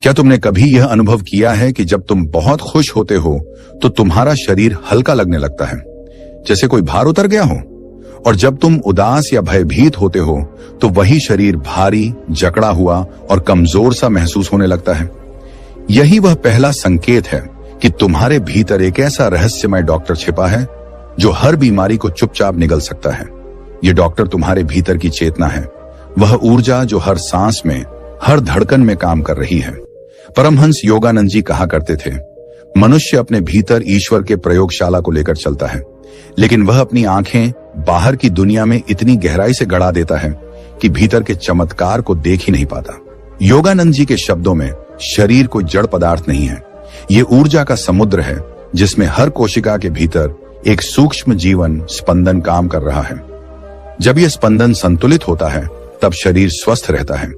क्या तुमने कभी यह अनुभव किया है कि जब तुम बहुत खुश होते हो तो तुम्हारा शरीर हल्का लगने लगता है, जैसे कोई भार उतर गया हो? और जब तुम उदास या भयभीत होते हो तो वही शरीर भारी, जकड़ा हुआ और कमजोर सा महसूस होने लगता है। यही वह पहला संकेत है कि तुम्हारे भीतर एक ऐसा रहस्यमय डॉक्टर छिपा है जो हर बीमारी को चुपचाप निगल सकता है। ये डॉक्टर तुम्हारे भीतर की चेतना है, वह ऊर्जा जो हर सांस में, हर धड़कन में काम कर रही है। परमहंस योगानंद जी कहा करते थे, मनुष्य अपने भीतर ईश्वर के प्रयोगशाला को लेकर चलता है, लेकिन वह अपनी आंखें बाहर की दुनिया में इतनी गहराई से गड़ा देता है कि भीतर के चमत्कार को देख ही नहीं पाता। योगानंद जी के शब्दों में शरीर कोई जड़ पदार्थ नहीं है, ये ऊर्जा का समुद्र है जिसमें हर कोशिका के भीतर एक सूक्ष्म जीवन स्पंदन काम कर रहा है। जब यह स्पंदन संतुलित होता है तब शरीर स्वस्थ रहता है,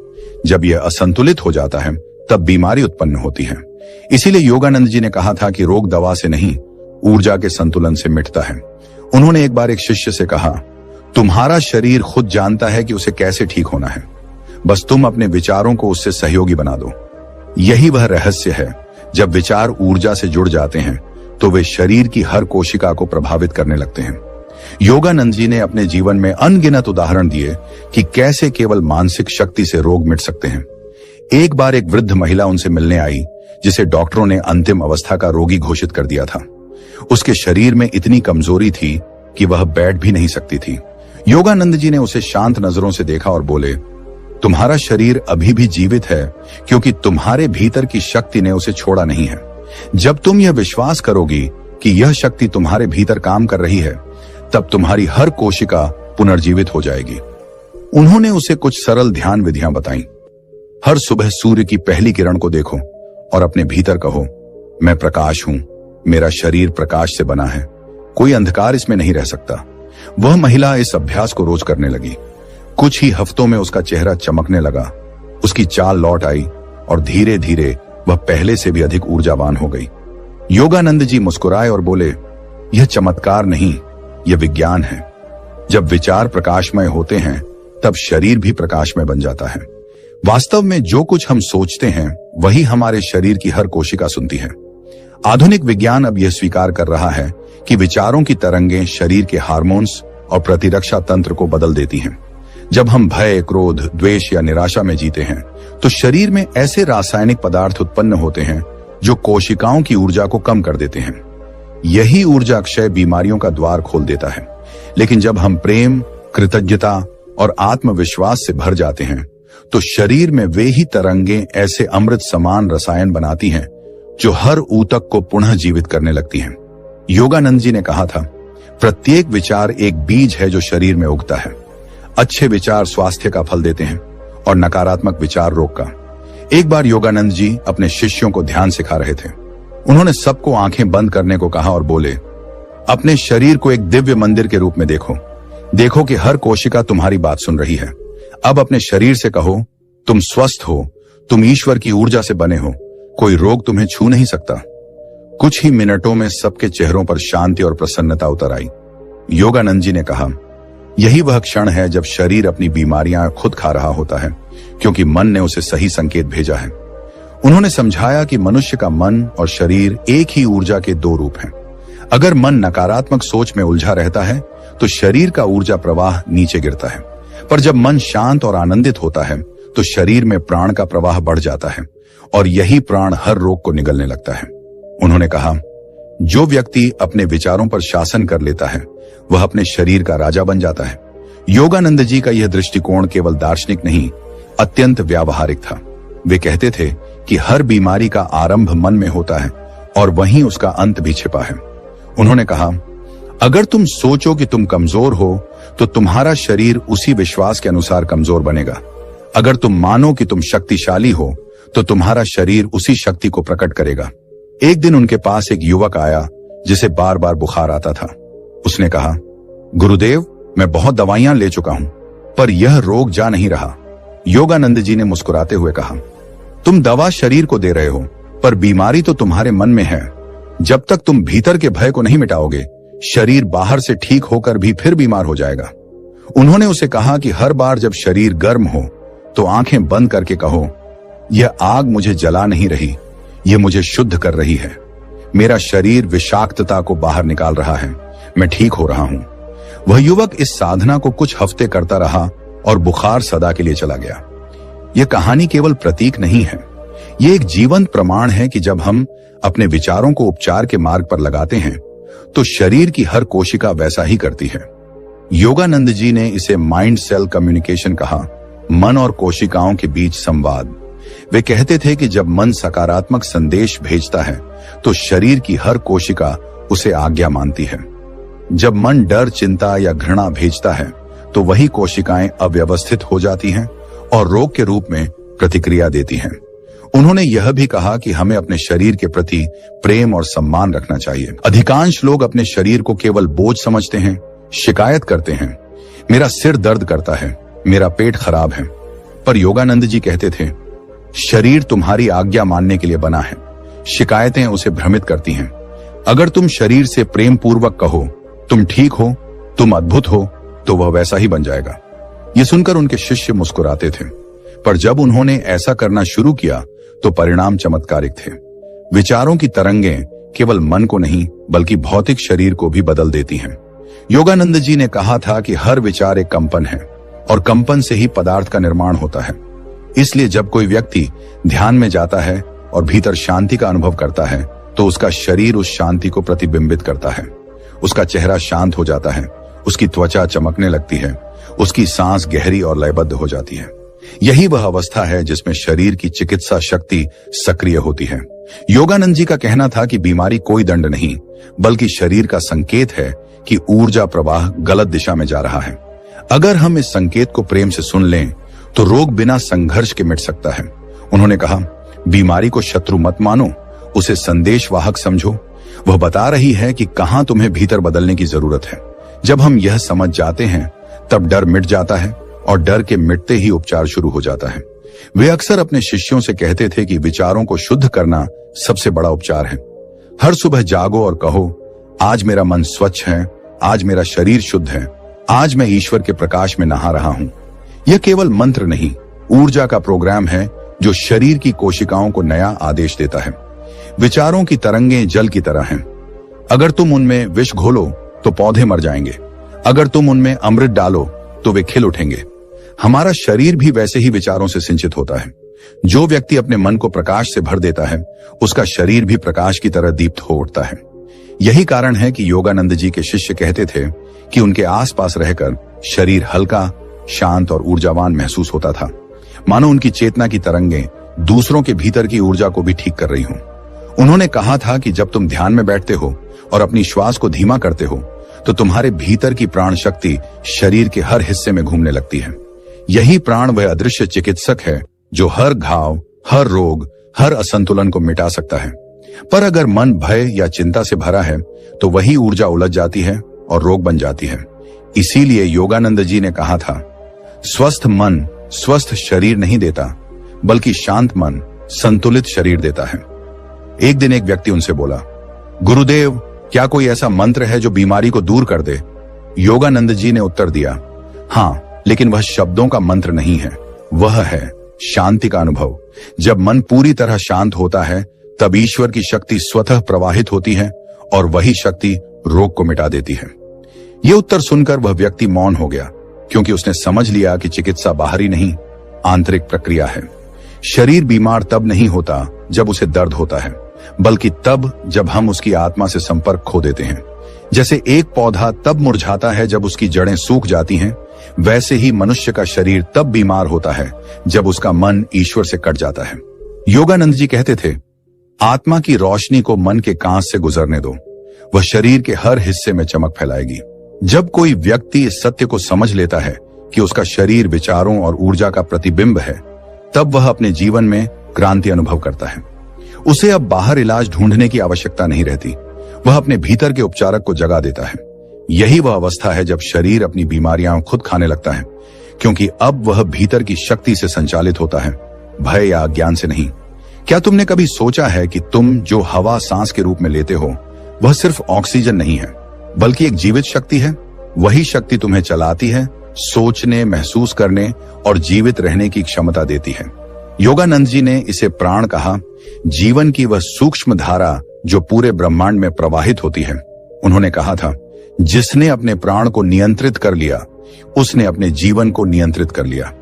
जब यह असंतुलित हो जाता है तब बीमारी उत्पन्न होती है। इसीलिए योगानंद जी ने कहा था कि रोग दवा से नहीं, ऊर्जा के संतुलन से मिटता है। उन्होंने एक बार एक शिष्य से कहा, तुम्हारा शरीर खुद जानता है कि उसे कैसे ठीक होना है, बस तुम अपने विचारों को उससे सहयोगी बना दो। यही वह रहस्य है, जब विचार ऊर्जा से जुड़ जाते हैं तो वे शरीर की हर कोशिका को प्रभावित करने लगते हैं। योगानंद जी ने अपने जीवन में अनगिनत उदाहरण दिए कि कैसे केवल मानसिक शक्ति से रोग मिट सकते हैं। एक बार एक वृद्ध महिला उनसे मिलने आई जिसे डॉक्टरों ने अंतिम अवस्था का रोगी घोषित कर दिया था। उसके शरीर में इतनी कमजोरी थी कि वह बैठ भी नहीं सकती थी। योगानंद जी ने उसे शांत नजरों से देखा और बोले, तुम्हारा शरीर अभी भी जीवित है क्योंकि तुम्हारे भीतर की शक्ति ने उसे छोड़ा नहीं है। जब तुम यह विश्वास करोगी कि यह शक्ति तुम्हारे भीतर काम कर रही है, तब तुम्हारी हर कोशिका पुनर्जीवित हो जाएगी। उन्होंने उसे कुछ सरल ध्यान विधियां बताई। हर सुबह सूर्य की पहली किरण को देखो और अपने भीतर कहो, मैं प्रकाश हूं, मेरा शरीर प्रकाश से बना है, कोई अंधकार इसमें नहीं रह सकता। वह महिला इस अभ्यास को रोज करने लगी। कुछ ही हफ्तों में उसका चेहरा चमकने लगा, उसकी चाल लौट आई और धीरे धीरे वह पहले से भी अधिक ऊर्जावान हो गई। योगानंद जी मुस्कुराए और बोले, यह चमत्कार नहीं, यह विज्ञान है। जब विचार प्रकाशमय होते हैं तब शरीर भी प्रकाशमय बन जाता है। वास्तव में जो कुछ हम सोचते हैं वही हमारे शरीर की हर कोशिका सुनती है। आधुनिक विज्ञान अब यह स्वीकार कर रहा है कि विचारों की तरंगें शरीर के हार्मोन्स और प्रतिरक्षा तंत्र को बदल देती हैं। जब हम भय, क्रोध, द्वेष या निराशा में जीते हैं तो शरीर में ऐसे रासायनिक पदार्थ उत्पन्न होते हैं जो कोशिकाओं की ऊर्जा को कम कर देते हैं। यही ऊर्जा क्षय बीमारियों का द्वार खोल देता है। लेकिन जब हम प्रेम, कृतज्ञता और आत्मविश्वास से भर जाते हैं तो शरीर में वे ही तरंगें ऐसे अमृत समान रसायन बनाती हैं जो हर ऊतक को पुनः जीवित करने लगती हैं। योगानंद जी ने कहा था, प्रत्येक विचार एक बीज है जो शरीर में उगता है। अच्छे विचार स्वास्थ्य का फल देते हैं और नकारात्मक विचार रोग का। एक बार योगानंद जी अपने शिष्यों को ध्यान सिखा रहे थे। उन्होंने सबको आंखें बंद करने को कहा और बोले, अपने शरीर को एक दिव्य मंदिर के रूप में देखो। देखो कि हर कोशिका तुम्हारी बात सुन रही है। अब अपने शरीर से कहो, तुम स्वस्थ हो, तुम ईश्वर की ऊर्जा से बने हो, कोई रोग तुम्हें छू नहीं सकता। कुछ ही मिनटों में सबके चेहरों पर शांति और प्रसन्नता उतर आई। योगानंद जी ने कहा, यही वह क्षण है जब शरीर अपनी बीमारियां खुद खा रहा होता है, क्योंकि मन ने उसे सही संकेत भेजा है। उन्होंने समझाया कि मनुष्य का मन और शरीर एक ही ऊर्जा के दो रूप हैं। अगर मन नकारात्मक सोच में उलझा रहता है तो शरीर का ऊर्जा प्रवाह नीचे गिरता है, पर जब मन शांत और आनंदित होता है तो शरीर में प्राण का प्रवाह बढ़ जाता है और यही प्राण हर रोग को निगलने लगता है। उन्होंने कहा, जो व्यक्ति अपने विचारों पर शासन कर लेता है वह अपने शरीर का राजा बन जाता है। योगानंद जी का यह दृष्टिकोण केवल दार्शनिक नहीं, अत्यंत व्यावहारिक था। वे कहते थे कि हर बीमारी का आरंभ मन में होता है और वहीं उसका अंत भी छिपा है। उन्होंने कहा, अगर तुम सोचो कि तुम कमजोर हो तो तुम्हारा शरीर उसी विश्वास के अनुसार कमजोर बनेगा। अगर तुम मानो कि तुम शक्तिशाली हो तो तुम्हारा शरीर उसी शक्ति को प्रकट करेगा। एक दिन उनके पास एक युवक आया जिसे बार बार बुखार आता था। उसने कहा, गुरुदेव, मैं बहुत दवाइयां ले चुका हूं पर यह रोग जा नहीं रहा। योगानंद जी ने मुस्कुराते हुए कहा, तुम दवा शरीर को दे रहे हो पर बीमारी तो तुम्हारे मन में है। जब तक तुम भीतर के भय को नहीं मिटाओगे, शरीर बाहर से ठीक होकर भी फिर बीमार हो जाएगा। उन्होंने उसे कहा कि हर बार जब शरीर गर्म हो तो आंखें बंद करके कहो, यह आग मुझे जला नहीं रही, यह मुझे शुद्ध कर रही है। मेरा शरीर विषाक्तता को बाहर निकाल रहा है, मैं ठीक हो रहा हूं। वह युवक इस साधना को कुछ हफ्ते करता रहा और बुखार सदा के लिए चला गया। यह कहानी केवल प्रतीक नहीं है, यह एक जीवंत प्रमाण है कि जब हम अपने विचारों को उपचार के मार्ग पर लगाते हैं तो शरीर की हर कोशिका वैसा ही करती है। योगानंद जी ने इसे माइंड सेल कम्युनिकेशन कहा, मन और कोशिकाओं के बीच संवाद। वे कहते थे कि जब मन सकारात्मक संदेश भेजता है तो शरीर की हर कोशिका उसे आज्ञा मानती है। जब मन डर, चिंता या घृणा भेजता है तो वही कोशिकाएं अव्यवस्थित हो जाती हैं और रोग के रूप में प्रतिक्रिया देती हैं। उन्होंने यह भी कहा कि हमें अपने शरीर के प्रति प्रेम और सम्मान रखना चाहिए। अधिकांश लोग अपने शरीर को केवल बोझ समझते हैं, शिकायत करते हैं, मेरा सिर दर्द करता है, मेरा पेट खराब है। पर योगानंद जी कहते थे, शरीर तुम्हारी आज्ञा मानने के लिए बना है, शिकायतें उसे भ्रमित करती हैं। अगर तुम शरीर से प्रेम पूर्वक कहो तुम ठीक हो, तुम अद्भुत हो, तो वह वैसा ही बन जाएगा। ये सुनकर उनके शिष्य मुस्कुराते थे, पर जब उन्होंने ऐसा करना शुरू किया तो परिणाम चमत्कारिक थे। विचारों की तरंगें केवल मन को नहीं बल्कि भौतिक शरीर को भी बदल देती हैं। योगानंद जी ने कहा था कि हर विचार एक कंपन है और कंपन से ही पदार्थ का निर्माण होता है। इसलिए जब कोई व्यक्ति ध्यान में जाता है और भीतर शांति का अनुभव करता है तो उसका शरीर उस शांति को प्रतिबिंबित करता है। उसका चेहरा शांत हो जाता है, उसकी त्वचा चमकने लगती है, उसकी सांस गहरी और लयबद्ध हो जाती है। यही वह अवस्था है जिसमें शरीर की चिकित्सा शक्ति सक्रिय होती है। योगानंद जी का कहना था कि बीमारी कोई दंड नहीं बल्कि शरीर का संकेत है कि ऊर्जा प्रवाह गलत दिशा में जा रहा है। अगर हम इस संकेत को प्रेम से सुन लें तो रोग बिना संघर्ष के मिट सकता है। उन्होंने कहा, बीमारी को शत्रु मत मानो, उसे संदेशवाहक समझो। वह बता रही है कि कहां तुम्हें भीतर बदलने की जरूरत है। जब हम यह समझ जाते हैं तब डर मिट जाता है और डर के मिटते ही उपचार शुरू हो जाता है। वे अक्सर अपने शिष्यों से कहते थे कि विचारों को शुद्ध करना सबसे बड़ा उपचार है। हर सुबह जागो और कहो, आज मेरा मन स्वच्छ है, आज मेरा शरीर शुद्ध है, आज मैं ईश्वर के प्रकाश में नहा रहा हूं। यह केवल मंत्र नहीं, ऊर्जा का प्रोग्राम है जो शरीर की कोशिकाओं को नया आदेश देता है। विचारों की तरंगें जल की तरह हैं। अगर तुम उनमें विष घोलो तो पौधे मर जाएंगे, अगर तुम उनमें अमृत डालो तो वे खिल उठेंगे। हमारा शरीर भी वैसे ही विचारों से सिंचित होता है। जो व्यक्ति अपने मन को प्रकाश से भर देता है उसका शरीर भी प्रकाश की तरह दीप्त हो उठता है। यही कारण है कि योगानंद जी के शिष्य कहते थे कि उनके आसपास रहकर शरीर हल्का, शांत और ऊर्जावान महसूस होता था, मानो उनकी चेतना की तरंगें दूसरों के भीतर की ऊर्जा को भी ठीक कर रही हों। उन्होंने कहा था कि जब तुम ध्यान में बैठते हो और अपनी श्वास को धीमा करते हो तो तुम्हारे भीतर की प्राण शक्ति शरीर के हर हिस्से में घूमने लगती है। यही प्राण वह अदृश्य चिकित्सक है जो हर घाव, हर रोग, हर असंतुलन को मिटा सकता है। पर अगर मन भय या चिंता से भरा है तो वही ऊर्जा उलझ जाती है और रोग बन जाती है। इसीलिए योगानंद जी ने कहा था, स्वस्थ मन स्वस्थ शरीर नहीं देता बल्कि शांत मन संतुलित शरीर देता है। एक दिन एक व्यक्ति उनसे बोला, गुरुदेव, क्या कोई ऐसा मंत्र है जो बीमारी को दूर कर दे? योगानंद जी ने उत्तर दिया, हाँ, लेकिन वह शब्दों का मंत्र नहीं है, वह है शांति का अनुभव। जब मन पूरी तरह शांत होता है तब ईश्वर की शक्ति स्वतः प्रवाहित होती है और वही शक्ति रोग को मिटा देती है। यह उत्तर सुनकर वह व्यक्ति मौन हो गया, क्योंकि उसने समझ लिया कि चिकित्सा बाहरी नहीं, आंतरिक प्रक्रिया है। शरीर बीमार तब नहीं होता जब उसे दर्द होता है, बल्कि तब जब हम उसकी आत्मा से संपर्क खो देते हैं। जैसे एक पौधा तब मुरझाता है जब उसकी जड़ें सूख जाती हैं, वैसे ही मनुष्य का शरीर तब बीमार होता है जब उसका मन ईश्वर से कट जाता है। योगानंद जी कहते थे, आत्मा की रोशनी को मन के कांच से गुजरने दो, वह शरीर के हर हिस्से में चमक फैलाएगी। जब कोई व्यक्ति इस सत्य को समझ लेता है कि उसका शरीर विचारों और ऊर्जा का प्रतिबिंब है, तब वह अपने जीवन में क्रांति अनुभव करता है। उसे अब बाहर इलाज ढूंढने की आवश्यकता नहीं रहती, वह अपने भीतर के उपचारक को जगा देता है। यही वह अवस्था है जब शरीर अपनी बीमारियां खुद खाने लगता है, क्योंकि अब वह भीतर की शक्ति से संचालित होता है, भय या अज्ञान से नहीं। क्या तुमने कभी सोचा है कि तुम जो हवा सांस के रूप में लेते हो वह सिर्फ ऑक्सीजन नहीं है बल्कि एक जीवित शक्ति है? वही शक्ति तुम्हें चलाती है, सोचने, महसूस करने और जीवित रहने की क्षमता देती है। योगानंद जी ने इसे प्राण कहा। जीवन की वह सूक्ष्म धारा जो पूरे ब्रह्मांड में प्रवाहित होती है। उन्होंने कहा था, जिसने अपने प्राण को नियंत्रित कर लिया उसने अपने जीवन को नियंत्रित कर लिया।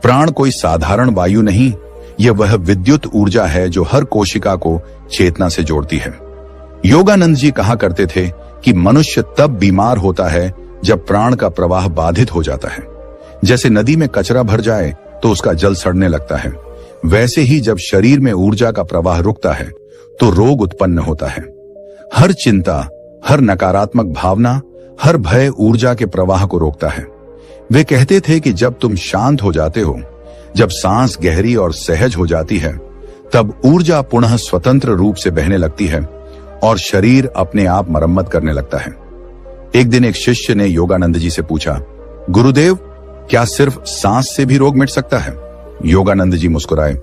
प्राण कोई साधारण वायु नहीं, यह वह विद्युत ऊर्जा है जो हर कोशिका को चेतना से जोड़ती है। योगानंद जी कहा करते थे कि मनुष्य तब बीमार होता है जब प्राण का प्रवाह बाधित हो जाता है। जैसे नदी में कचरा भर जाए तो उसका जल सड़ने लगता है, वैसे ही जब शरीर में ऊर्जा का प्रवाह रुकता है तो रोग उत्पन्न होता है। हर चिंता, हर नकारात्मक भावना, हर भय ऊर्जा के प्रवाह को रोकता है। वे कहते थे कि जब तुम शांत हो जाते हो, जब सांस गहरी और सहज हो जाती है, तब ऊर्जा पुनः स्वतंत्र रूप से बहने लगती है और शरीर अपने आप मरम्मत करने लगता है। एक दिन एक शिष्य ने योगानंद जी से पूछा, गुरुदेव, क्या सिर्फ सांस से भी रोग मिट सकता है? योगानंद जी मुस्कुराए,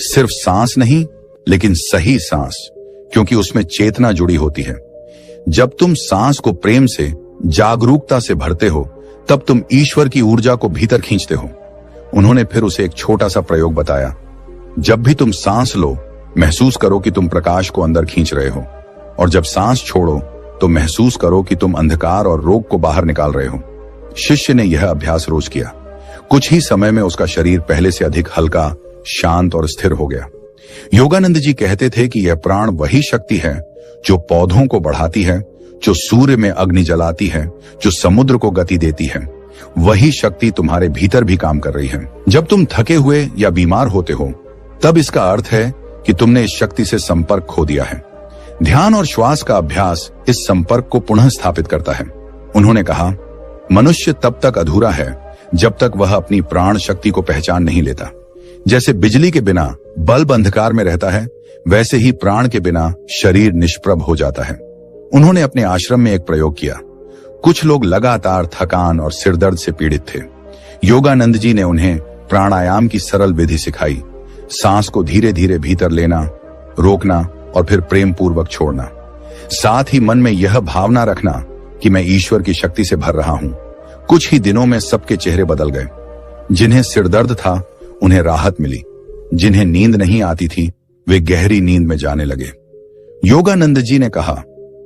सिर्फ सांस नहीं, लेकिन सही सांस, क्योंकि उसमें चेतना जुड़ी होती है। जब तुम सांस को प्रेम से, जागरूकता से भरते हो, तब तुम ईश्वर की ऊर्जा को भीतर खींचते हो। उन्होंने फिर उसे एक छोटा सा प्रयोग बताया। जब भी तुम सांस लो, महसूस करो कि तुम प्रकाश को अंदर खींच रहे हो, और जब सांस छोड़ो तो महसूस करो कि तुम अंधकार और रोग को बाहर निकाल रहे हो। शिष्य ने यह अभ्यास रोज किया। कुछ ही समय में उसका शरीर पहले से अधिक हल्का, शांत और स्थिर हो गया। योगानंद जी कहते थे कि यह प्राण वही शक्ति है जो पौधों को बढ़ाती है, जो सूर्य में अग्नि जलाती है, जो समुद्र को गति देती है। वही शक्ति तुम्हारे भीतर भी काम कर रही है। जब तुम थके हुए या बीमार होते हो, तब इसका अर्थ है कि तुमने इस शक्ति से संपर्क खो दिया है। ध्यान और श्वास का अभ्यास इस संपर्क को पुनः स्थापित करता है। उन्होंने कहा, मनुष्य तब तक अधूरा है जब तक वह अपनी प्राण शक्ति को पहचान नहीं लेता। जैसे बिजली के बिना बल्ब अंधकार में रहता है, वैसे ही प्राण के बिना शरीर निष्प्रभ हो जाता है। उन्होंने अपने आश्रम में एक प्रयोग किया। कुछ लोग लगातार थकान और सिरदर्द से पीड़ित थे। योगानंद जी ने उन्हें प्राणायाम की सरल विधि सिखाई। सांस को धीरे धीरे भीतर लेना, रोकना और फिर प्रेम पूर्वक छोड़ना। साथ ही मन में यह भावना रखना कि मैं ईश्वर की शक्ति से भर रहा हूं। कुछ ही दिनों में सबके चेहरे बदल गए। जिन्हें सिरदर्द था उन्हें राहत मिली, जिन्हें नींद नहीं आती थी वे गहरी नींद में जाने लगे। योगानंद जी ने कहा,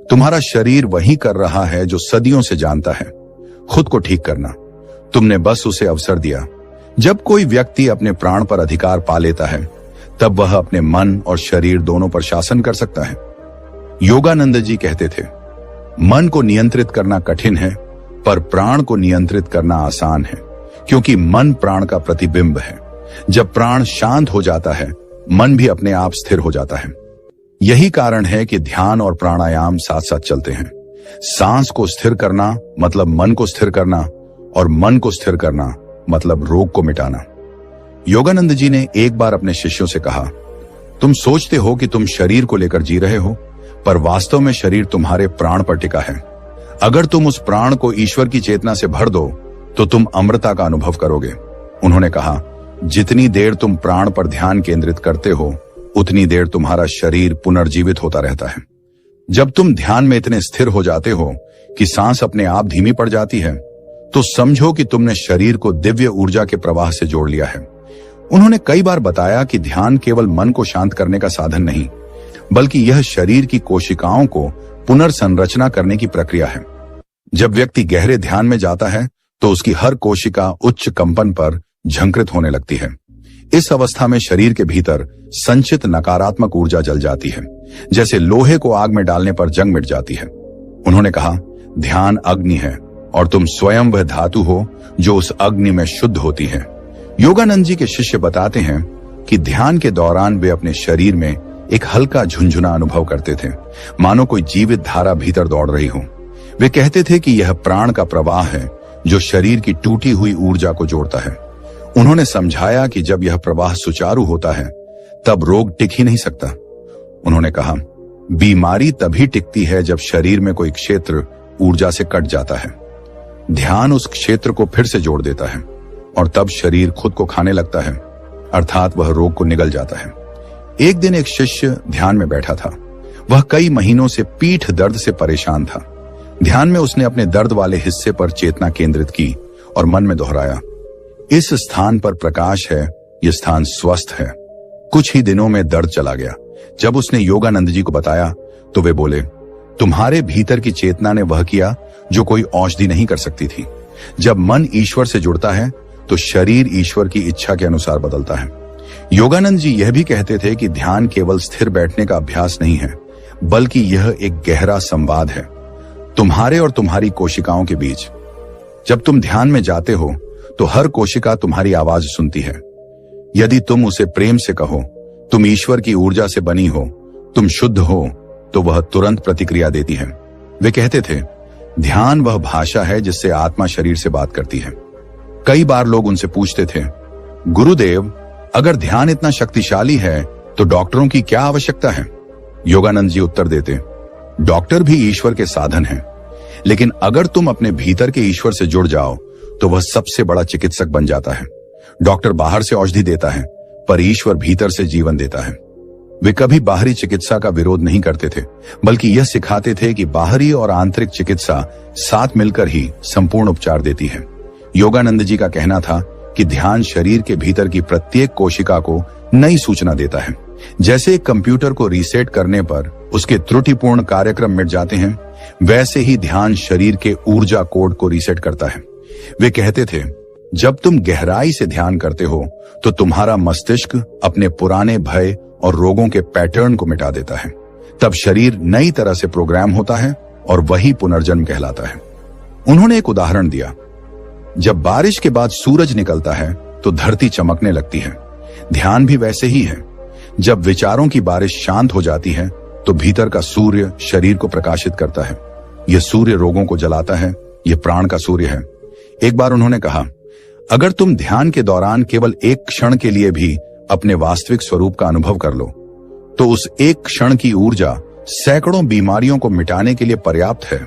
तुम्हारा शरीर वही कर रहा है जो सदियों से जानता है, खुद को ठीक करना। तुमने बस उसे अवसर दिया। जब कोई व्यक्ति अपने प्राण पर अधिकार पा लेता है, तब वह अपने मन और शरीर दोनों पर शासन कर सकता है। योगानंद जी कहते थे, मन को नियंत्रित करना कठिन है, पर प्राण को नियंत्रित करना आसान है, क्योंकि मन प्राण का प्रतिबिंब है। जब प्राण शांत हो जाता है, मन भी अपने आप स्थिर हो जाता है। यही कारण है कि ध्यान और प्राणायाम साथ साथ चलते हैं। सांस को स्थिर करना मतलब मन को स्थिर करना, और मन को स्थिर करना मतलब रोग को मिटाना। योगानंद जी ने एक बार अपने शिष्यों से कहा, तुम सोचते हो कि तुम शरीर को लेकर जी रहे हो, पर वास्तव में शरीर तुम्हारे प्राण पर टिका है। अगर तुम उस प्राण को ईश्वर की चेतना से भर दो तो तुम अमृता का अनुभव करोगे। उन्होंने कहा, जितनी देर तुम प्राण पर ध्यान केंद्रित करते हो, उतनी देर तुम्हारा शरीर पुनर्जीवित होता रहता है। जब तुम ध्यान में इतने स्थिर हो जाते हो कि सांस अपने आप धीमी पड़ जाती है, तो समझो कि तुमने शरीर को दिव्य ऊर्जा के प्रवाह से जोड़ लिया है। उन्होंने कई बार बताया कि ध्यान केवल मन को शांत करने का साधन नहीं, बल्कि यह शरीर की कोशिकाओं को पुनर्संरचना करने की प्रक्रिया है। जब व्यक्ति गहरे ध्यान में जाता है तो उसकी हर कोशिका उच्च कंपन पर झंकृत होने लगती है। इस अवस्था में शरीर के भीतर संचित नकारात्मक ऊर्जा जल जाती है, जैसे लोहे को आग में डालने पर जंग मिट जाती है। उन्होंने कहा, ध्यान अग्नि है और तुम स्वयं वह धातु हो जो उस अग्नि में शुद्ध होती है। योगानंद जी के शिष्य बताते हैं कि ध्यान के दौरान वे अपने शरीर में एक हल्का झुंझुना अनुभव करते थे, मानो कोई जीवित धारा भीतर दौड़ रही हो। वे कहते थे कि यह प्राण का प्रवाह है जो शरीर की टूटी हुई ऊर्जा को जोड़ता है। उन्होंने समझाया कि जब यह प्रवाह सुचारू होता है, तब रोग टिक ही नहीं सकता। उन्होंने कहा, बीमारी तभी टिकती है जब शरीर में कोई क्षेत्र ऊर्जा से कट जाता है। ध्यान उस क्षेत्र को फिर से जोड़ देता है और तब शरीर खुद को खाने लगता है, अर्थात वह रोग को निगल जाता है। एक दिन एक शिष्य ध्यान में बैठा था। वह कई महीनों से पीठ दर्द से परेशान था। ध्यान में उसने अपने दर्द वाले हिस्से पर चेतना केंद्रित की और मन में दोहराया, इस स्थान पर प्रकाश है यह स्थान स्वस्थ है। कुछ ही दिनों में दर्द चला गया। जब उसने योगानंद जी को बताया तो वे बोले, तुम्हारे भीतर की चेतना ने वह किया जो कोई औषधि नहीं कर सकती थी। जब मन ईश्वर से जुड़ता है तो शरीर ईश्वर की इच्छा के अनुसार बदलता है। योगानंद जी यह भी कहते थे कि ध्यान केवल स्थिर बैठने का अभ्यास नहीं है, बल्कि यह एक गहरा संवाद है तुम्हारे और तुम्हारी कोशिकाओं के बीच। जब तुम ध्यान में जाते हो तो हर कोशिका तुम्हारी आवाज सुनती है। यदि तुम उसे प्रेम से कहो, तुम ईश्वर की ऊर्जा से बनी हो, तुम शुद्ध हो, तो वह तुरंत प्रतिक्रिया देती है। वे कहते थे, ध्यान वह भाषा है जिससे आत्मा शरीर से बात करती है। कई बार लोग उनसे पूछते थे, गुरुदेव, अगर ध्यान इतना शक्तिशाली है तो डॉक्टरों की क्या आवश्यकता है? योगानंद जी उत्तर देते, डॉक्टर भी ईश्वर के साधन हैं, लेकिन अगर तुम अपने भीतर के ईश्वर से जुड़ जाओ तो वह सबसे बड़ा चिकित्सक बन जाता है। डॉक्टर बाहर से औषधि देता है, पर ईश्वर भीतर से जीवन देता है। वे कभी बाहरी चिकित्सा का विरोध नहीं करते थे, बल्कि यह सिखाते थे कि बाहरी और आंतरिक चिकित्सा साथ मिलकर ही संपूर्ण उपचार देती है। योगानंद जी का कहना था कि ध्यान शरीर के भीतर की प्रत्येक कोशिका को नई सूचना देता है। जैसे एक कंप्यूटर को रीसेट करने पर उसके त्रुटिपूर्ण कार्यक्रम मिट जाते हैं, वैसे ही ध्यान शरीर के ऊर्जा कोड को रीसेट करता है। वे कहते थे, जब तुम गहराई से ध्यान करते हो तो तुम्हारा मस्तिष्क अपने पुराने भय और रोगों के पैटर्न को मिटा देता है। तब शरीर नई तरह से प्रोग्राम होता है और वही पुनर्जन्म कहलाता है। उन्होंने एक उदाहरण दिया, जब बारिश के बाद सूरज निकलता है तो धरती चमकने लगती है। ध्यान भी वैसे ही है। जब विचारों की बारिश शांत हो जाती है तो भीतर का सूर्य शरीर को प्रकाशित करता है। यह सूर्य रोगों को जलाता है, यह प्राण का सूर्य है। एक बार उन्होंने कहा, अगर तुम ध्यान के दौरान केवल एक क्षण के लिए भी अपने वास्तविक स्वरूप का अनुभव कर लो तो उस एक क्षण की ऊर्जा सैकड़ों बीमारियों को मिटाने के लिए पर्याप्त है।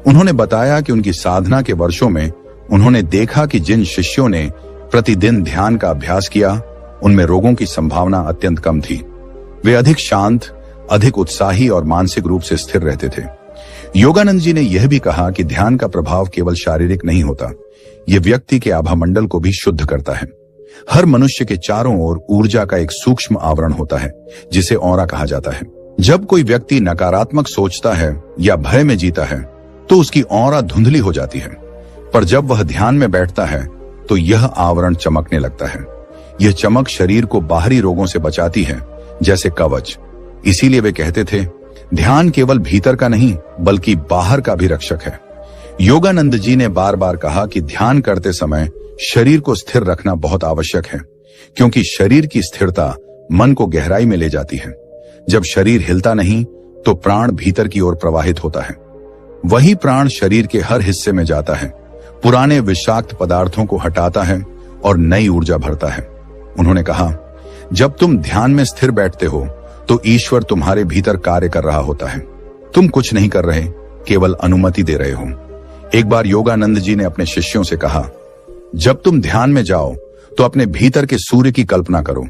उन्होंने बताया कि उनकी साधना के वर्षों में उन्होंने देखा कि जिन शिष्यों ने प्रतिदिन ध्यान का अभ्यास किया, उनमें रोगों की संभावना अत्यंत कम थी। वे अधिक शांत, अधिक उत्साही और मानसिक रूप से स्थिर रहते थे। योगानंद जी ने यह भी कहा कि ध्यान का प्रभाव केवल शारीरिक नहीं होता, यह व्यक्ति के आभामंडल को भी शुद्ध करता है। हर मनुष्य के चारों ओर ऊर्जा का एक सूक्ष्म आवरण होता है जिसे ऑरा कहा जाता है। जब कोई व्यक्ति नकारात्मक सोचता है या भय में जीता है तो उसकी ऑरा धुंधली हो जाती है, पर जब वह ध्यान में बैठता है तो यह आवरण चमकने लगता है। यह चमक शरीर को बाहरी रोगों से बचाती है, जैसे कवच। इसीलिए वे कहते थे, ध्यान केवल भीतर का नहीं बल्कि बाहर का भी रक्षक है। योगानंद जी ने बार बार कहा कि ध्यान करते समय शरीर को स्थिर रखना बहुत आवश्यक है, क्योंकि शरीर की स्थिरता मन को गहराई में ले जाती है। जब शरीर हिलता नहीं तो प्राण भीतर की ओर प्रवाहित होता है। वही प्राण शरीर के हर हिस्से में जाता है, पुराने विषाक्त पदार्थों को हटाता है और नई ऊर्जा भरता है। उन्होंने कहा, जब तुम ध्यान में स्थिर बैठते हो तो ईश्वर तुम्हारे भीतर कार्य कर रहा होता है। तुम कुछ नहीं कर रहे, केवल अनुमति दे रहे हो। एक बार योगानंद जी ने अपने शिष्यों से कहा, जब तुम ध्यान में जाओ तो अपने भीतर के सूर्य की कल्पना करो।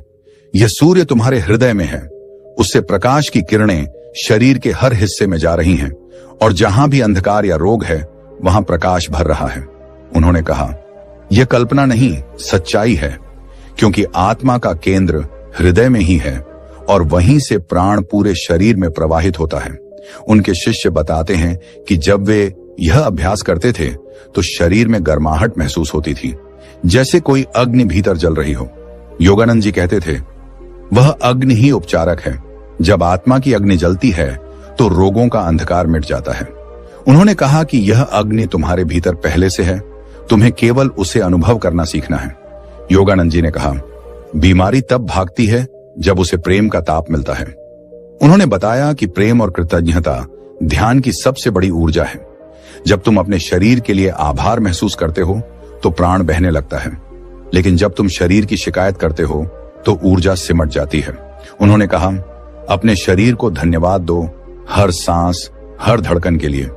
यह सूर्य तुम्हारे हृदय में है, उससे प्रकाश की किरणें शरीर के हर हिस्से में जा रही हैं और जहां भी अंधकार या रोग है वहां प्रकाश भर रहा है। उन्होंने कहा, यह कल्पना नहीं, सच्चाई है, क्योंकि आत्मा का केंद्र हृदय में ही है और वहीं से प्राण पूरे शरीर में प्रवाहित होता है। उनके शिष्य बताते हैं कि जब वे यह अभ्यास करते थे तो शरीर में गर्माहट महसूस होती थी, जैसे कोई अग्नि भीतर जल रही हो। योगानंद जी कहते थे, वह अग्नि ही उपचारक है। जब आत्मा की अग्नि जलती है तो रोगों का अंधकार मिट जाता है। उन्होंने कहा कि यह अग्नि तुम्हारे भीतर पहले से है, तुम्हें केवल उसे अनुभव करना सीखना है। योगानंद जी ने कहा, बीमारी तब भागती है जब उसे प्रेम का ताप मिलता है। उन्होंने बताया कि प्रेम और कृतज्ञता ध्यान की सबसे बड़ी ऊर्जा है। जब तुम अपने शरीर के लिए आभार महसूस करते हो तो प्राण बहने लगता है, लेकिन जब तुम शरीर की शिकायत करते हो तो ऊर्जा सिमट जाती है। उन्होंने कहा, अपने शरीर को धन्यवाद दो, हर सांस, हर धड़कन के लिए।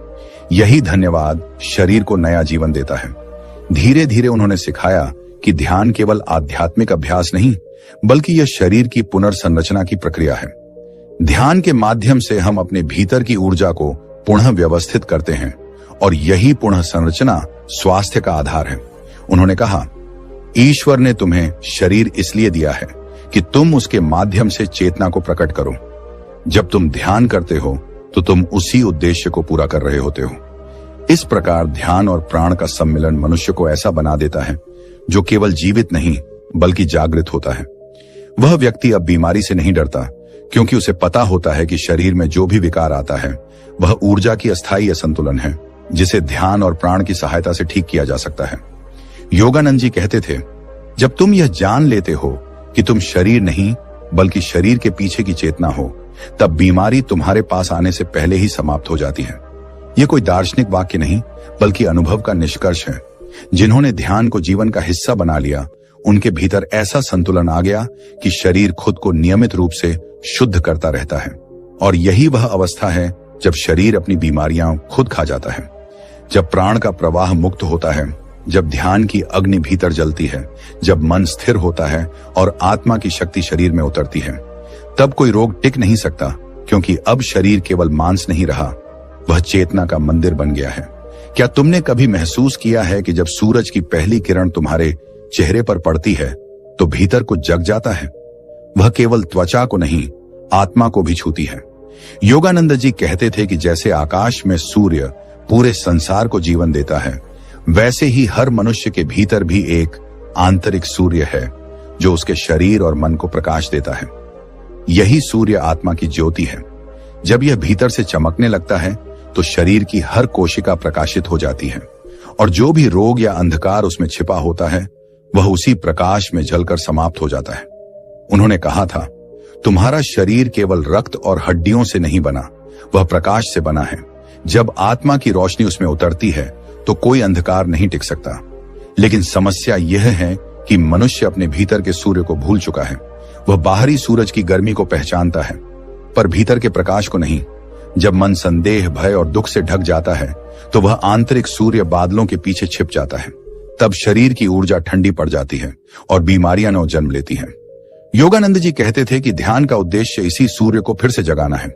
यही धन्यवाद शरीर को नया जीवन देता है। धीरे धीरे उन्होंने सिखाया कि ध्यान केवल आध्यात्मिक अभ्यास नहीं, बल्कि यह शरीर की पुनर्संरचना की प्रक्रिया है। ध्यान के माध्यम से हम अपने भीतर की ऊर्जा को पुनः व्यवस्थित करते हैं और यही पुनः संरचना स्वास्थ्य का आधार है। उन्होंने कहा, ईश्वर ने तुम्हें शरीर इसलिए दिया है कि तुम उसके माध्यम से चेतना को प्रकट करो। जब तुम ध्यान करते हो तो तुम उसी उद्देश्य को पूरा कर रहे होते हो। इस प्रकार ध्यान और प्राण का सम्मिलन मनुष्य को ऐसा बना देता है जो केवल जीवित नहीं बल्कि जागृत होता है। वह व्यक्ति अब बीमारी से नहीं डरता, क्योंकि उसे पता होता है कि शरीर में जो भी विकार आता है वह ऊर्जा की अस्थायी असंतुलन है, जिसे ध्यान और प्राण की सहायता से ठीक किया जा सकता है। योगानंद जी कहते थे, जब तुम यह जान लेते हो कि तुम शरीर नहीं बल्कि शरीर के पीछे की चेतना हो, तब बीमारी तुम्हारे पास आने से पहले ही समाप्त हो जाती है। यह कोई दार्शनिक वाक्य नहीं बल्कि अनुभव का निष्कर्ष है। जिन्होंने ध्यान को जीवन का हिस्सा बना लिया, उनके भीतर ऐसा संतुलन आ गया कि शरीर खुद को नियमित रूप से शुद्ध करता रहता है। और यही वह अवस्था है जब शरीर अपनी बीमारियां खुद खा जाता है, जब प्राण का प्रवाह मुक्त होता है, जब ध्यान की अग्नि भीतर जलती है, जब मन स्थिर होता है और आत्मा की शक्ति शरीर में उतरती है। तब कोई रोग टिक नहीं सकता, क्योंकि अब शरीर केवल मांस नहीं रहा, वह चेतना का मंदिर बन गया है। क्या तुमने कभी महसूस किया है कि जब सूरज की पहली किरण तुम्हारे चेहरे पर पड़ती है तो भीतर कुछ जग जाता है? वह केवल त्वचा को नहीं, आत्मा को भी छूती है। योगानंद जी कहते थे कि जैसे आकाश में सूर्य पूरे संसार को जीवन देता है, वैसे ही हर मनुष्य के भीतर भी एक आंतरिक सूर्य है जो उसके शरीर और मन को प्रकाश देता है। यही सूर्य आत्मा की ज्योति है। जब यह भीतर से चमकने लगता है तो शरीर की हर कोशिका प्रकाशित हो जाती है, और जो भी रोग या अंधकार उसमें छिपा होता है वह उसी प्रकाश में जलकर समाप्त हो जाता है। उन्होंने कहा था, तुम्हारा शरीर केवल रक्त और हड्डियों से नहीं बना, वह प्रकाश से बना है। जब आत्मा की रोशनी उसमें उतरती है तो कोई अंधकार नहीं टिक सकता। लेकिन समस्या यह है कि मनुष्य अपने भीतर के सूर्य को भूल चुका है। वह बाहरी सूरज की गर्मी को पहचानता है, पर भीतर के प्रकाश को नहीं। जब मन संदेह, भय और दुख से ढक जाता है तो वह आंतरिक सूर्य बादलों के पीछे छिप जाता है। तब शरीर की ऊर्जा ठंडी पड़ जाती है और बीमारियां नौ जन्म लेती हैं। योगानंद जी कहते थे कि ध्यान का उद्देश्य इसी सूर्य को फिर से जगाना है।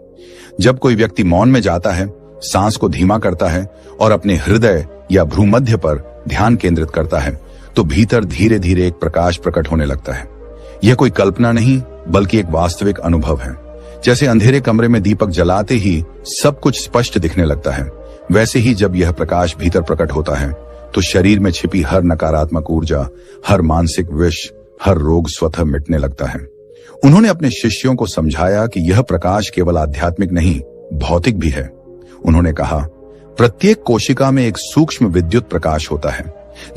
जब कोई व्यक्ति मौन में जाता है, सांस को धीमा करता है और अपने हृदय या भ्रूमध्य पर ध्यान केंद्रित करता है, तो भीतर धीरे धीरे एक प्रकाश प्रकट होने लगता है। यह कोई कल्पना नहीं बल्कि एक वास्तविक अनुभव है। जैसे अंधेरे कमरे में दीपक जलाते ही सब कुछ स्पष्ट दिखने लगता है, वैसे ही जब यह प्रकाश भीतर प्रकट होता है तो शरीर में छिपी हर नकारात्मक ऊर्जा, हर मानसिक विष, हर रोग स्वतः मिटने लगता है। उन्होंने अपने शिष्यों को समझाया कि यह प्रकाश केवल आध्यात्मिक नहीं, भौतिक भी है। उन्होंने कहा, प्रत्येक कोशिका में एक सूक्ष्म विद्युत प्रकाश होता है।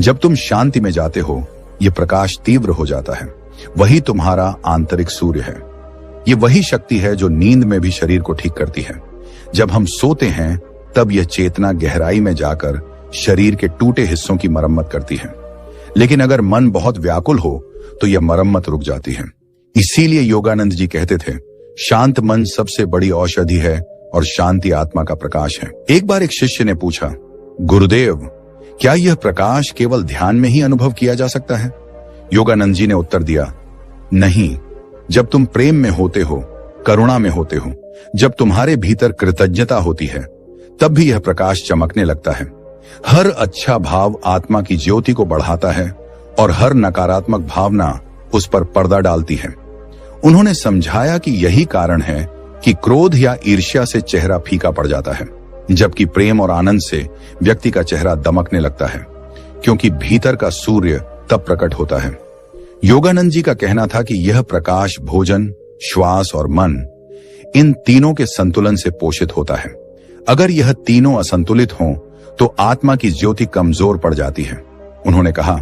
जब तुम शांति में जाते हो, यह प्रकाश तीव्र हो जाता है। वही तुम्हारा आंतरिक सूर्य है। ये वही शक्ति है जो नींद में भी शरीर को ठीक करती है। जब हम सोते हैं तब यह चेतना गहराई में जाकर शरीर के टूटे हिस्सों की मरम्मत करती है। लेकिन अगर मन बहुत व्याकुल हो तो यह मरम्मत रुक जाती है। इसीलिए योगानंद जी कहते थे, शांत मन सबसे बड़ी औषधि है और शांति आत्मा का प्रकाश है। एक बार एक शिष्य ने पूछा, गुरुदेव, क्या यह प्रकाश केवल ध्यान में ही अनुभव किया जा सकता है? योगानंद जी ने उत्तर दिया, नहीं। जब तुम प्रेम में होते हो, करुणा में होते हो, जब तुम्हारे भीतर कृतज्ञता होती है, तब भी यह प्रकाश चमकने लगता है। हर अच्छा भाव आत्मा की ज्योति को बढ़ाता है और हर नकारात्मक भावना उस पर पर्दा डालती है। उन्होंने समझाया कि यही कारण है कि क्रोध या ईर्ष्या से चेहरा फीका पड़ जाता है, जबकि प्रेम और आनंद से व्यक्ति का चेहरा दमकने लगता है, क्योंकि भीतर का सूर्य तब प्रकट होता है। योगानंद जी का कहना था कि यह प्रकाश भोजन, श्वास और मन, इन तीनों के संतुलन से पोषित होता है। अगर यह तीनों असंतुलित हों तो आत्मा की ज्योति कमजोर पड़ जाती है। उन्होंने कहा,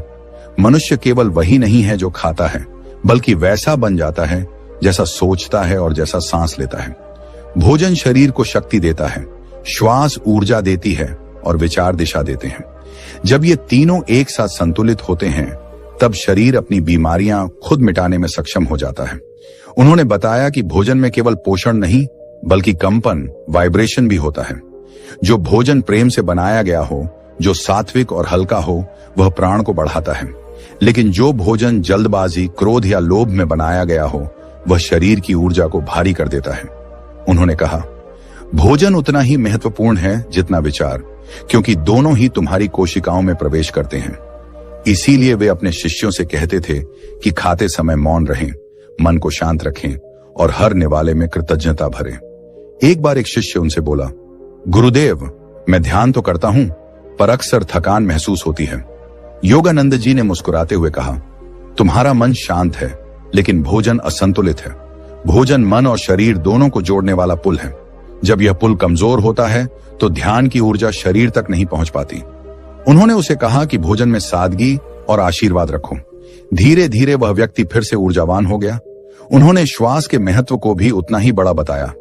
मनुष्य केवल वही नहीं है जो खाता है, बल्कि वैसा बन जाता है जैसा सोचता है और जैसा सांस लेता है। भोजन शरीर को शक्ति देता है, श्वास ऊर्जा देती है और विचार दिशा देते हैं। जब ये तीनों एक साथ संतुलित होते हैं तब शरीर अपनी बीमारियां खुद मिटाने में सक्षम हो जाता है। उन्होंने बताया कि भोजन में केवल पोषण नहीं बल्कि कंपन, वाइब्रेशन भी होता है। जो भोजन प्रेम से बनाया गया हो, जो सात्विक और हल्का हो, वह प्राण को बढ़ाता है। लेकिन जो भोजन जल्दबाजी, क्रोध या लोभ में बनाया गया हो, वह शरीर की ऊर्जा को भारी कर देता है। उन्होंने कहा, भोजन उतना ही महत्वपूर्ण है जितना विचार, क्योंकि दोनों ही तुम्हारी कोशिकाओं में प्रवेश करते हैं। इसीलिए वे अपने शिष्यों से कहते थे कि खाते समय मौन रहें, मन को शांत रखें और हर निवाले में कृतज्ञता भरें। एक बार एक शिष्य उनसे बोला, गुरुदेव, मैं ध्यान तो करता हूं पर अक्सर थकान महसूस होती है। योगानंद जी ने मुस्कुराते हुए कहा, तुम्हारा मन शांत है लेकिन भोजन असंतुलित है। भोजन मन और शरीर दोनों को जोड़ने वाला पुल है। जब यह पुल कमजोर होता है तो ध्यान की ऊर्जा शरीर तक नहीं पहुंच पाती। उन्होंने उसे कहा कि भोजन में सादगी और आशीर्वाद रखो। धीरे धीरे वह व्यक्ति फिर से ऊर्जावान हो गया। उन्होंने श्वास के महत्व को भी उतना ही बड़ा बताया।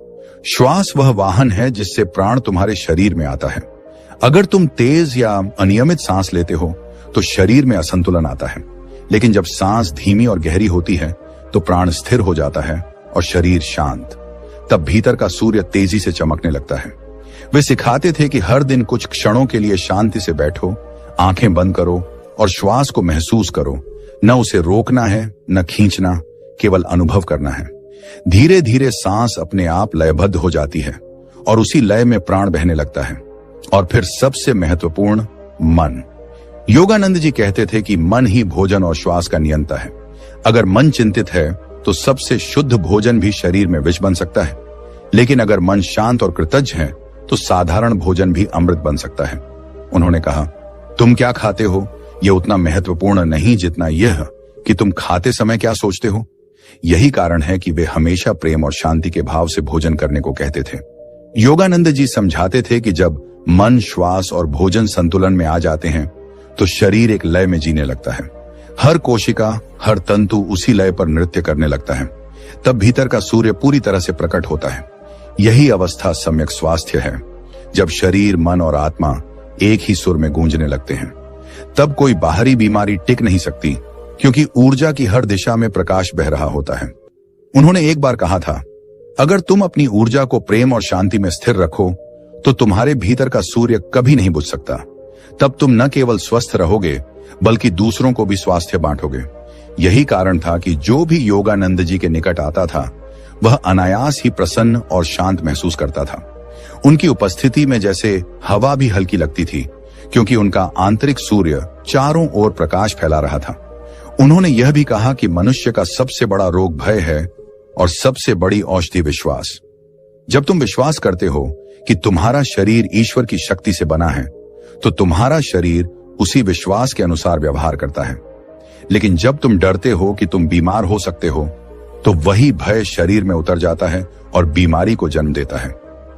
श्वास वह वाहन है जिससे प्राण तुम्हारे शरीर में आता है। अगर तुम तेज या अनियमित सांस लेते हो तो शरीर में असंतुलन आता है, लेकिन जब सांस धीमी और गहरी होती है तो प्राण स्थिर हो जाता है और शरीर शांत। तब भीतर का सूर्य तेजी से चमकने लगता है। वे सिखाते थे कि हर दिन कुछ क्षणों के लिए शांति से बैठो, आंखें बंद करो और श्वास को महसूस करो। न उसे रोकना है न खींचना, केवल अनुभव करना है। धीरे धीरे सांस अपने आप लयबद्ध हो जाती है और उसी लय में प्राण बहने लगता है। और फिर सबसे महत्वपूर्ण, मन। योगानंद जी कहते थे कि मन ही भोजन और श्वास का नियंता है। अगर मन चिंतित है तो सबसे शुद्ध भोजन भी शरीर में विष बन सकता है, लेकिन अगर मन शांत और कृतज्ञ है तो साधारण भोजन भी अमृत बन सकता है। उन्होंने कहा, तुम क्या खाते हो यह उतना महत्वपूर्ण नहीं जितना यह कि तुम खाते समय क्या सोचते हो। यही कारण है कि वे हमेशा प्रेम और शांति के भाव से भोजन करने को कहते थे। योगानंद जी समझाते थे कि जब मन, श्वास और भोजन संतुलन में आ जाते हैं तो शरीर एक लय में जीने लगता है। हर कोशिका, हर तंतु उसी लय पर नृत्य करने लगता है। तब भीतर का सूर्य पूरी तरह से प्रकट होता है। यही अवस्था सम्यक स्वास्थ्य है, जब शरीर, मन और आत्मा एक ही सुर में गूंजने लगते हैं। तब कोई बाहरी बीमारी टिक नहीं सकती, क्योंकि ऊर्जा की हर दिशा में प्रकाश बह रहा होता है। उन्होंने एक बार कहा था, अगर तुम अपनी ऊर्जा को प्रेम और शांति में स्थिर रखो तो तुम्हारे भीतर का सूर्य कभी नहीं बुझ सकता। तब तुम न केवल स्वस्थ रहोगे बल्कि दूसरों को भी स्वास्थ्य बांटोगे। यही कारण था कि जो भी योगानंद जी के निकट आता था वह अनायास ही प्रसन्न और शांत महसूस करता था। उनकी उपस्थिति में जैसे हवा भी हल्की लगती थी, क्योंकि उनका आंतरिक सूर्य चारों ओर प्रकाश फैला रहा था। उन्होंने यह भी कहा कि मनुष्य का सबसे बड़ा रोग भय है और सबसे बड़ी औषधि विश्वास। जब तुम विश्वास करते हो कि तुम्हारा शरीर ईश्वर की शक्ति से बना है तो तुम्हारा शरीर उसी विश्वास के अनुसार व्यवहार करता है। लेकिन जब तुम डरते हो कि तुम बीमार हो सकते हो तो वही भय शरीर में उतर जाता है और बीमारी को जन्म देता है।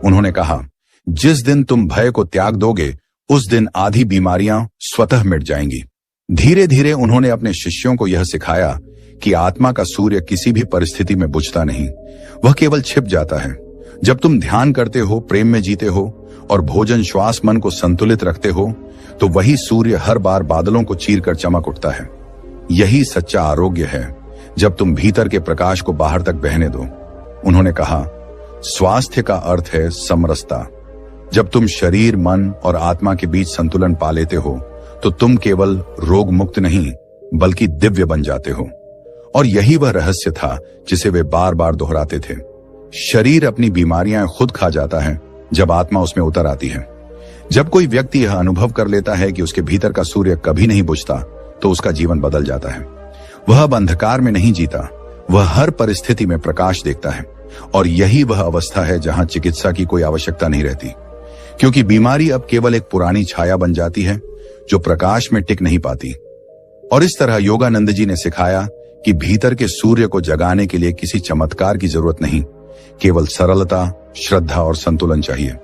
उन्होंने कहा, जिस दिन तुम भय को त्याग दोगे उस दिन आधी बीमारियां स्वतः मिट जाएंगी। धीरे धीरे उन्होंने अपने शिष्यों को यह सिखाया कि आत्मा का सूर्य किसी भी परिस्थिति में बुझता नहीं, वह केवल छिप जाता है। जब तुम ध्यान करते हो, प्रेम में जीते हो और भोजन, श्वास, मन को संतुलित रखते हो तो वही सूर्य हर बार बादलों को चीरकर चमक उठता है। यही सच्चा आरोग्य है, जब तुम भीतर के प्रकाश को बाहर तक बहने दो। उन्होंने कहा, स्वास्थ्य का अर्थ है समरसता। जब तुम शरीर, मन और आत्मा के बीच संतुलन पा लेते हो तो तुम केवल रोग मुक्त नहीं बल्कि दिव्य बन जाते हो। और यही वह रहस्य था जिसे वे बार बार दोहराते थे। शरीर अपनी बीमारियां खुद खा जाता है जब आत्मा उसमें उतर आती है। जब कोई व्यक्ति यह अनुभव कर लेता है कि उसके भीतर का सूर्य कभी नहीं बुझता तो उसका जीवन बदल जाता है। वह अब अंधकार में नहीं जीता, वह हर परिस्थिति में प्रकाश देखता है। और यही वह अवस्था है जहां चिकित्सा की कोई आवश्यकता नहीं रहती, क्योंकि बीमारी अब केवल एक पुरानी छाया बन जाती है जो प्रकाश में टिक नहीं पाती। और इस तरह योगानंद जी ने सिखाया कि भीतर के सूर्य को जगाने के लिए किसी चमत्कार की जरूरत नहीं, केवल सरलता, श्रद्धा और संतुलन चाहिए।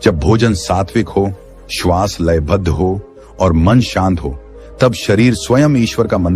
जब भोजन सात्विक हो, श्वास लयबद्ध हो और मन शांत हो, तब शरीर स्वयं ईश्वर का मंदिर